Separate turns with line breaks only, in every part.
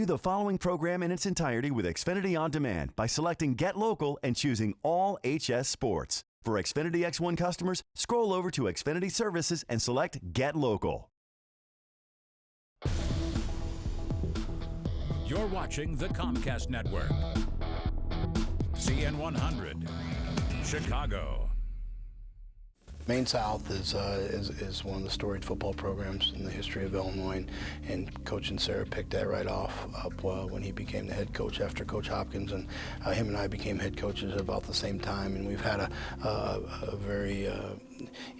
View the following program in its entirety with Xfinity On Demand by selecting Get Local and choosing All HS Sports. For Xfinity X1 customers, scroll over to Xfinity Services and select Get Local.
You're watching the Comcast Network. CN100, Chicago.
Maine South is one of the storied football programs in the history of Illinois, and Coach Sarah picked that right up when he became the head coach after Coach Hopkins, and him and I became head coaches at about the same time, and we've had a very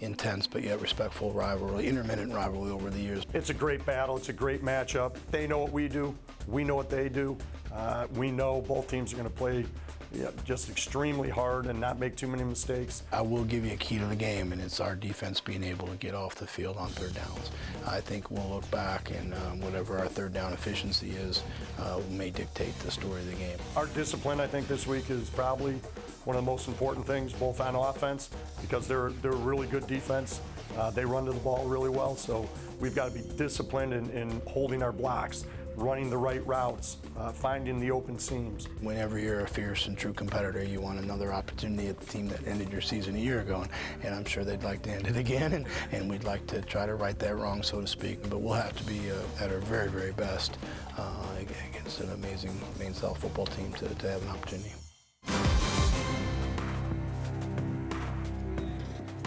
intense but yet respectful rivalry, intermittent rivalry over the years.
It's a great battle. It's a great matchup. They know what we do. We know what they do. We know both teams are going to play just extremely hard and not make too many mistakes. I will give you a key to the game, and it's our defense being able to get off the field on third downs. I think we'll look back, and whatever our third down efficiency is may dictate the story of the game. Our discipline, I think, this week is probably one of the most important things, both on offense, because they're a really good defense. They run to the ball really well, so we've got to be disciplined in holding our blocks, running the right routes, finding the open seams. Whenever you're a fierce and true competitor, you want another opportunity at the team that ended your season a year ago, and I'm sure they'd like to end it again, and we'd like to try to right that wrong, so to speak, but we'll have to be at our very, very best against an amazing Maine South football team to have an opportunity.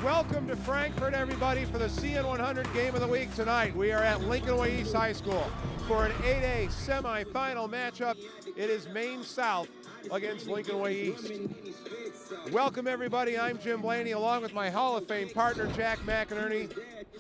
Welcome to Frankfort, everybody, for the CN100 Game of the Week tonight. We are at Lincoln Way East High School for an 8A semifinal matchup. It is Maine South against Lincoln Way East. Welcome, everybody. I'm Jim Blaney, along with my Hall of Fame partner, Jack McInerney.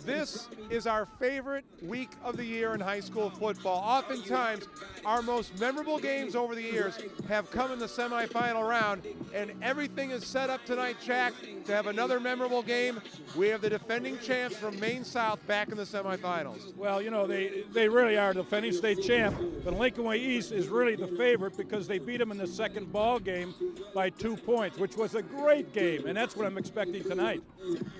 This is our favorite week of the year in high school football. Oftentimes, our most memorable games over the years have come in the semifinal round, and everything is set up tonight, Jack, to have another memorable game. We have the defending champs from Maine South back in the semifinals.
Well, you know, they really are the defending state champ, but Lincoln Way East is really the favorite because they beat them in the second ball game by 2 points, which was a great game, and that's what I'm expecting tonight.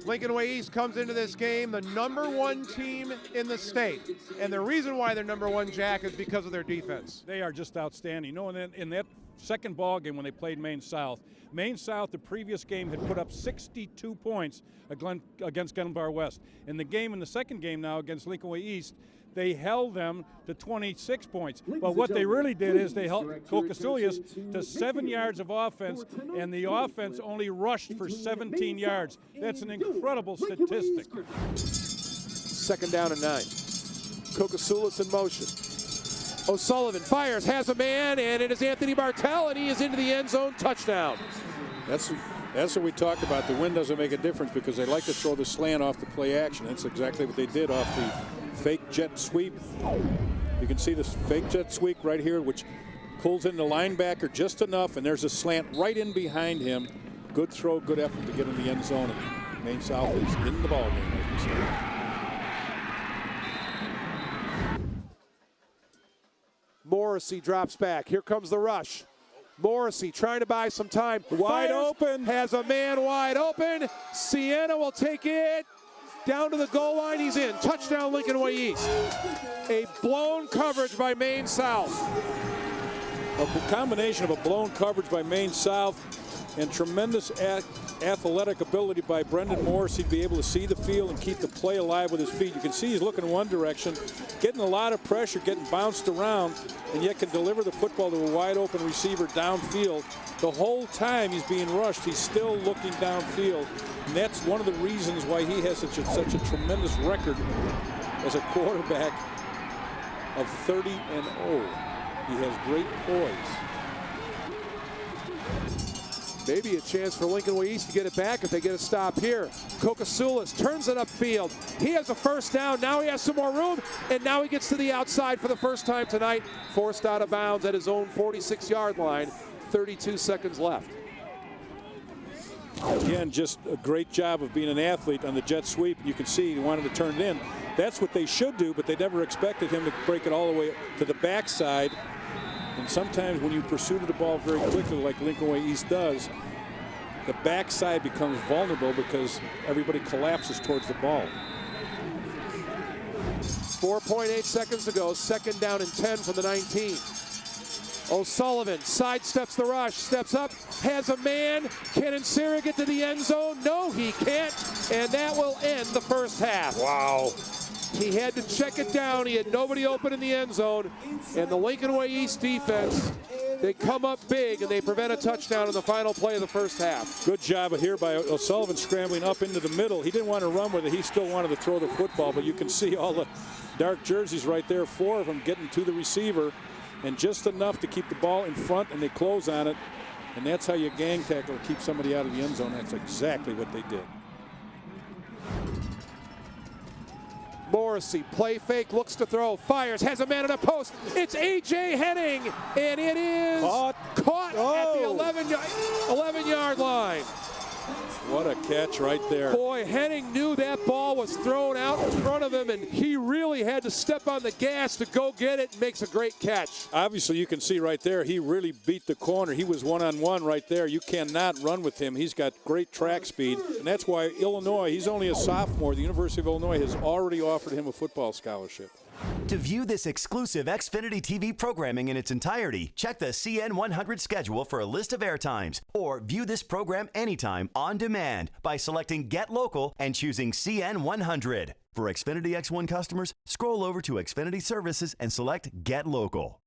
Lincoln Way East comes into this game the #1 team in the state, and the reason why they're #1, Jack, is because of their defense.
They are just outstanding. You know, in that second ball game when they played Maine South, the previous game had put up 62 points against Glenbar West. In the second game now against Lincoln Way East, they held them to 26 points. But what they really did is they held Cocasulius to 7 yards of offense, and the offense only rushed for 17 yards. That's an incredible statistic.
Second down and 9. Cocasulius in motion. O'Sullivan fires, has a man, and it is Anthony Bartell, and he is into the end zone. Touchdown.
That's what we talked about. The wind doesn't make a difference because they like to throw the slant off the play action. That's exactly what they did off the fake jet sweep. You can see this fake jet sweep right here, which pulls in the linebacker just enough, and there's a slant right in behind him. Good throw, good effort to get in the end zone. And Maine South is in the ball game, as we say.
Morrissey drops back. Here comes the rush. Morrissey trying to buy some time.
Wide open.
Has a man wide open. Sienna will take it down to the goal line. He's in. Touchdown, Lincoln Way East. A blown coverage by Maine South.
A combination of a blown coverage by Maine South and tremendous athletic ability by Brendan Morrissey to be able to see the field and keep the play alive with his feet. You can see he's looking in one direction, getting a lot of pressure, getting bounced around, and yet can deliver the football to a wide open receiver downfield. The whole time he's being rushed, he's still looking downfield, and that's one of the reasons why he has such a tremendous record as a quarterback of 30-0. He has great poise.
Maybe a chance for Lincoln Way East to get it back if they get a stop here. Cocasulius turns it upfield. He has a first down. Now he has some more room, and now he gets to the outside for the first time tonight. Forced out of bounds at his own 46-yard line. 32 seconds left.
Again, just a great job of being an athlete on the jet sweep. You can see he wanted to turn it in. That's what they should do, but they never expected him to break it all the way to the backside. And sometimes when you pursue the ball very quickly like Lincoln Way East does, the backside becomes vulnerable because everybody collapses towards the ball.
4.8 seconds to go. Second down and 10 from the 19. O'Sullivan sidesteps the rush, steps up, has a man. Can Insira get to the end zone? No, he can't. And that will end the first half.
Wow.
He had to check it down. He had nobody open in the end zone. And the Lincoln Way East defense, they come up big and they prevent a touchdown in the final play of the first half.
Good job here by O'Sullivan scrambling up into the middle. He didn't want to run with it. He still wanted to throw the football, but you can see all the dark jerseys right there, 4 of them getting to the receiver, and just enough to keep the ball in front, and they close on it. And that's how you gang tackle to keep somebody out of the end zone. That's exactly what they did.
Morrissey, play fake, looks to throw, fires, has a man at a post. It's A.J. Henning, and it is caught at the 11-yard line.
What a catch right there.
Boy, Henning knew that ball was thrown out in front of him, and he really had to step on the gas to go get it. Makes a great catch.
Obviously, you can see right there, he really beat the corner. He was one-on-one right there. You cannot run with him. He's got great track speed, and that's why Illinois, he's only a sophomore. The University of Illinois has already offered him a football scholarship.
To view this exclusive Xfinity TV programming in its entirety, check the CN100 schedule for a list of airtimes, or view this program anytime on demand by selecting Get Local and choosing CN100. For Xfinity X1 customers, scroll over to Xfinity Services and select Get Local.